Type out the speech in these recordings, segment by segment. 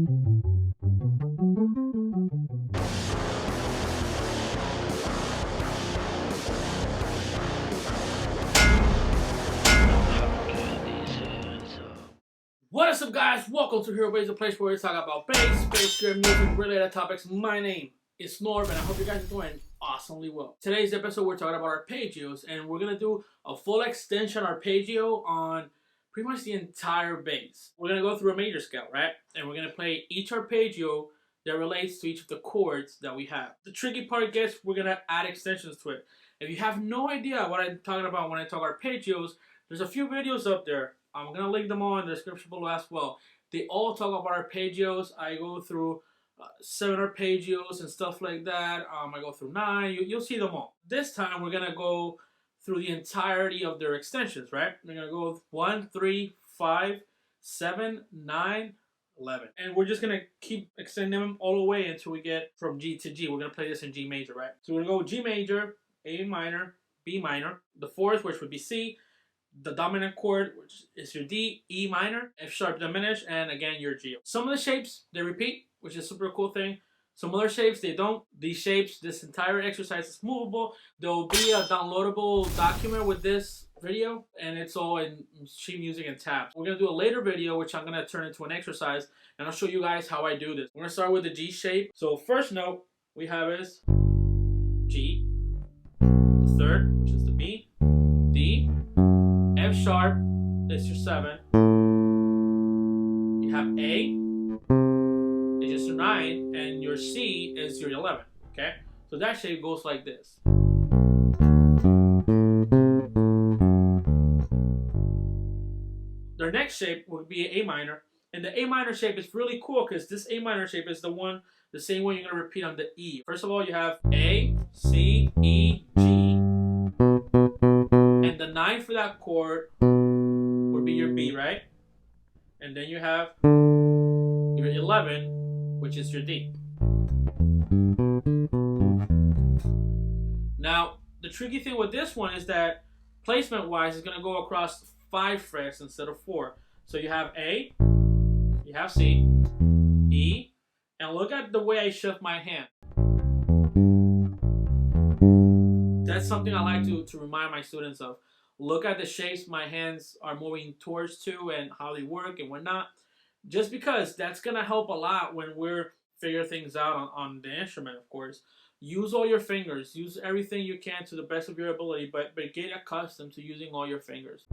What is up, guys? Welcome to Hero Base, a place where we talk about bass, gear, music, related topics. My name is Norb, and I hope you guys are doing awesomely well. Today's episode, we're talking about arpeggios, and we're gonna do a full extension arpeggio on pretty much the entire bass. We're gonna go through a major scale, right? And we're gonna play each arpeggio that relates to each of the chords that we have. The tricky part gets, we're gonna add extensions to it. If you have no idea what I'm talking about when I talk arpeggios, there's a few videos up there. I'm going to link them all in the description below as well. They all talk about arpeggios. I go through 7 arpeggios and stuff like that. I go through 9. You'll see them all. This time we're going to go through the entirety of their extensions, right? We're going to go with 1, 3, 5, 7, 9, 11. And we're just going to keep extending them all the way until we get from G to G. We're going to play this in G major, right? So we're going to go G major, A minor, B minor, the 4th, which would be C, the dominant chord, which is your D, E minor, F sharp diminished, and again your G. Some of the shapes, they repeat, which is a super cool thing. Some other shapes, they don't. These shapes, this entire exercise is movable. There will be a downloadable document with this video, and it's all in sheet music and tabs. We're going to do a later video, which I'm going to turn into an exercise, and I'll show you guys how I do this. We're going to start with the G shape. So first note we have is G, the 3rd, which is the B, D, F sharp is your 7. You have A, is just your 9, and your C is your 11. Okay, so that shape goes like this. Their next shape would be A minor, and the A minor shape is really cool because this A minor shape is the same one you're gonna repeat on the E. First of all, you have A, C, E, G. And the 9 for that chord would be your B, right? And then you have your 11, which is your D. Now, the tricky thing with this one is that placement-wise, it's going to go across 5 frets instead of 4. So you have A, you have C, E, and look at the way I shift my hand. That's something I like to remind my students of. Look at the shapes my hands are moving towards to and how they work and whatnot. Just because that's going to help a lot when we're figuring things out on the instrument, of course. Use all your fingers. Use everything you can to the best of your ability, but get accustomed to using all your fingers.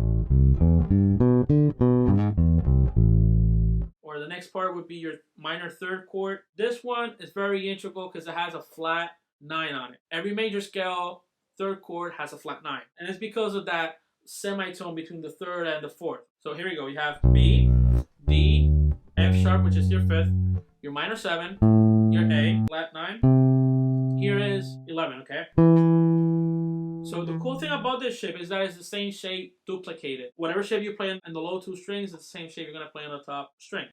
Or the next part would be your minor 3rd chord. This one is very integral because it has a flat 9 on it. Every major scale 3rd chord has a flat 9, and it's because of that semitone between the 3rd and the 4th. So here we go. You have B, D, F sharp, which is your 5th, your minor 7, your A, flat 9. Here is 11. Okay. So the cool thing about this shape is that it's the same shape duplicated. Whatever shape you play in the low 2 strings, it's the same shape you're gonna play on the top string.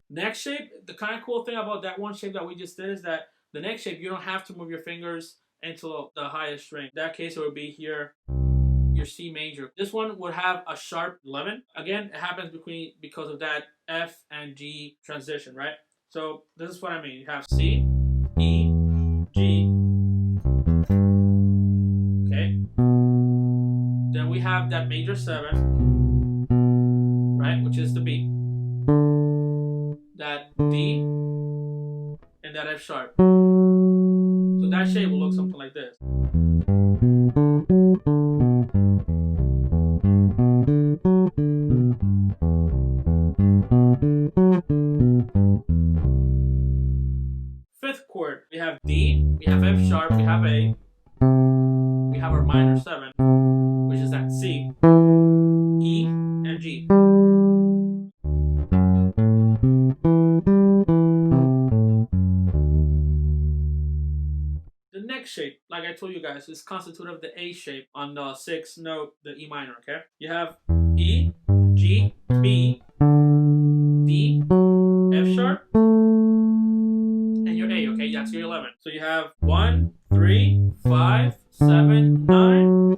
Next shape, the kind of cool thing about that one shape that we just did is that the next shape, you don't have to move your fingers into the highest string. In that case, it would be here, your C major. This one would have a sharp 11. Again, it happens because of that F and G transition, right? So this is what I mean. You have C, E, G. Okay. Then we have that major 7, right, which is the B. That D, and that F sharp. So that shape will look something like this. Fifth chord, we have D, we have F sharp, we have A, we have our minor 7, which is that C, E, and G. The next shape, like I told you guys, is constituted of the A shape on the 6th note, the E minor, okay? You have E, G, B, D, F sharp, and your A, okay? That's your 11. So you have 1, 3, 5, 7, 9,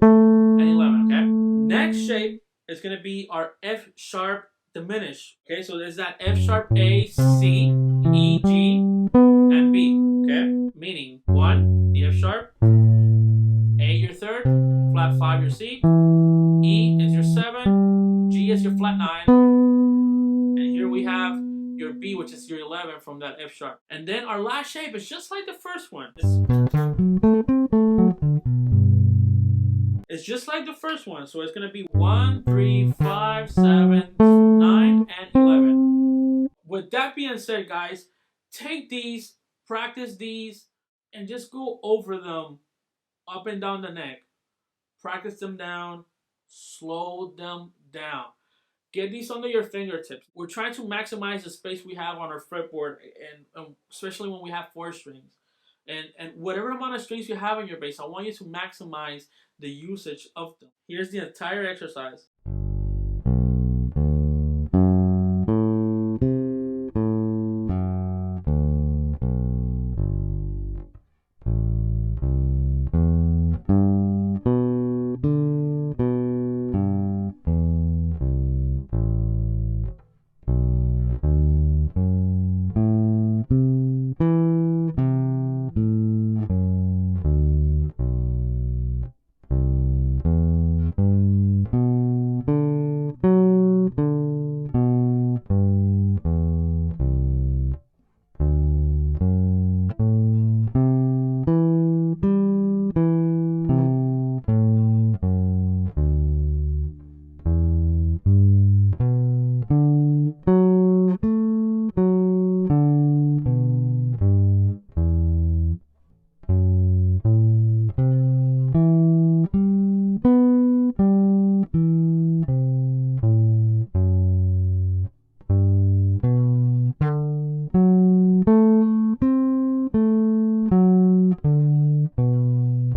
is going to be our F sharp diminished. Okay, so there's that F sharp A, C, E, G, and B. Okay, meaning 1, the F sharp, A your third, flat 5 your C, E is your 7, G is your flat 9, and here we have your B, which is your 11 from that F sharp. And then our last shape is just like the first one. It's just like the first one, so it's gonna be 1, 3, 5, 7, 9, and 11. With that being said, guys, take these, practice these, and just go over them up and down the neck. Practice them down, slow them down. Get these under your fingertips. We're trying to maximize the space we have on our fretboard, and especially when we have 4 strings. And whatever amount of strings you have in your bass, I want you to maximize the usage of them. Here's the entire exercise.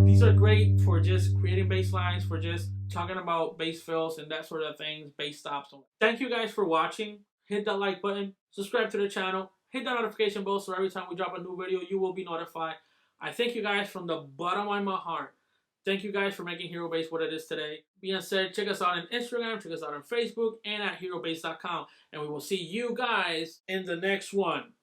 These are great for just creating bass lines, for just talking about bass fills and that sort of things, bass stops. Thank you guys for watching. Hit that like button, subscribe to the channel, hit that notification bell so every time we drop a new video, you will be notified. I thank you guys from the bottom of my heart. Thank you guys for making Hero Bass what it is today. Being said, check us out on Instagram, check us out on Facebook, and at HeroBass.com. And we will see you guys in the next one.